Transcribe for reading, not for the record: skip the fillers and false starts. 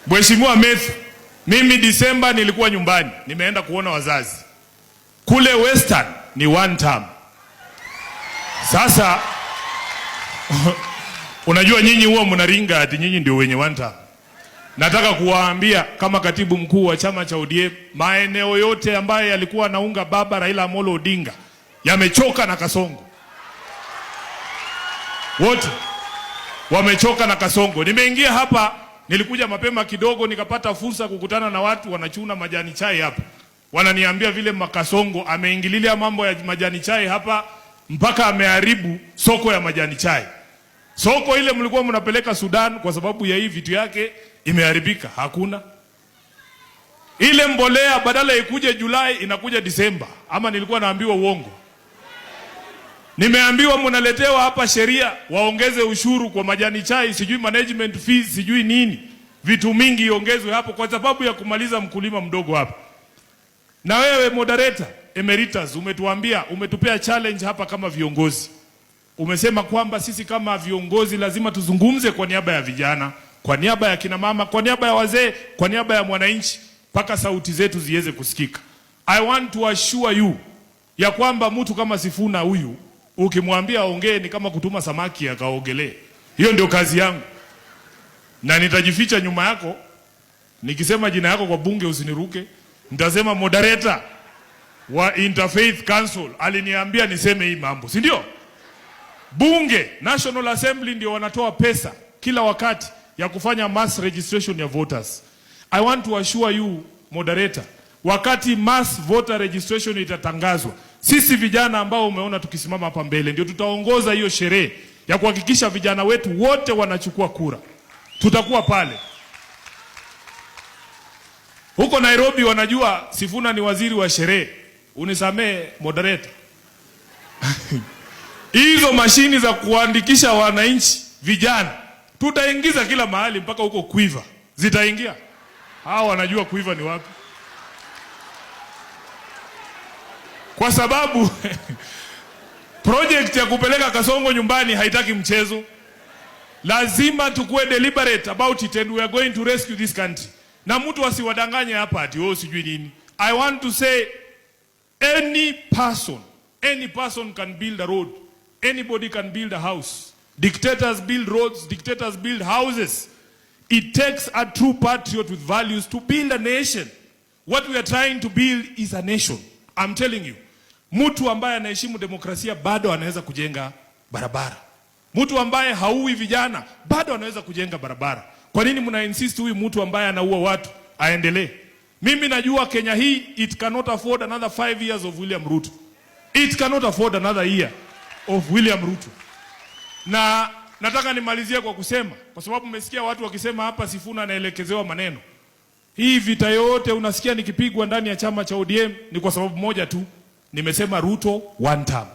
Mheshimiwa Methu, mimi Disemba nilikuwa nyumbani, nimeenda kuona wazazi. Kule Western ni one term. Sasa unajua nyinyi huwa mnaringa ati nyinyi ndio wenye one term. Nataka kuwaambia kama katibu mkuu wa chama cha ODM, maeneo yote ambayo yalikuwa naunga baba Raila Amolo Odinga yamechoka na Kasongo. Wote wamechoka na Kasongo. Nimeingia hapa, nilikuja mapema kidogo, nikapata fursa kukutana na watu wanachuna majani chai hapa. Wananiambia vile Makasongo ameingililia mambo ya majani chai hapa mpaka ameharibu soko ya majani chai. Soko ile mlikuwa mnapeleka Sudan kwa sababu ya hii vitu yake imeharibika, hakuna. Ile mbolea badala ikuje Julai inakuja Disemba, ama nilikuwa naambiwa uongo? Nimeambiwa mnaletewa hapa sheria waongeze ushuru kwa majani chai, sijui management fees, sijui nini. Vitu mingi iongezwe hapo kwa sababu ya kumaliza mkulima mdogo hapa. Na wewe moderator emeritus umetuambia, umetupea challenge hapa kama viongozi. Umesema kwamba sisi kama viongozi lazima tuzungumze kwa niaba ya vijana, kwa niaba ya kina mama, kwa niaba ya wazee, kwa niaba ya mwananchi, mpaka sauti zetu ziweze kusikika. I want to assure you ya kwamba mtu kama Sifuna huyu ukimwambia aongee ni kama kutuma samaki akaogelee. Hiyo ndio kazi yangu. Na nitajificha nyuma yako. Nikisema jina yako kwa bunge usiniruke. Nitasema moderator wa Interfaith Council aliniambia niseme hii mambo, si ndio? Bunge, National Assembly ndio wanatoa pesa kila wakati ya kufanya mass registration ya voters. I want to assure you moderator, wakati mass voter registration itatangazwa, sisi vijana ambao umeona tukisimama hapa mbele ndio tutaongoza hiyo sherehe ya kuhakikisha vijana wetu wote wanachukua kura. Tutakuwa pale. Huko Nairobi wanajua Sifuna ni waziri wa sherehe. Unisamee moderator. Hizo mashini za kuandikisha wananchi vijana tutaingiza kila mahali mpaka huko Quiver. Zitaingia. Hao wanajua Quiver ni wapi. Kwa sababu project ya kupeleka Kasongo nyumbani haitaki mchezo. Lazima tukue deliberate about it and we are going to rescue this country. Na mtu asiwadanganye hapa ati sijui nini. I want to say any person can build a road. Anybody can build a house. Dictators build roads, dictators build houses. It takes a true patriot with values to build a nation. What we are trying to build is a nation. I'm telling you. Mtu ambaye anaheshimu demokrasia bado anaweza kujenga barabara. Mtu ambaye haui vijana bado anaweza kujenga barabara. Kwa nini mna insist huyu mtu ambaye anaua watu aendelee? Mimi najua Kenya hii it cannot afford another 5 years of William Ruto. It cannot afford another year of William Ruto. Na nataka nimalizie kwa kusema, kwa sababu mmesikia watu wakisema hapa Sifuna anaelekezewa maneno. Hii vita yote unasikia nikipigwa ndani ya chama cha ODM ni kwa sababu moja tu. Nimesema Ruto one term.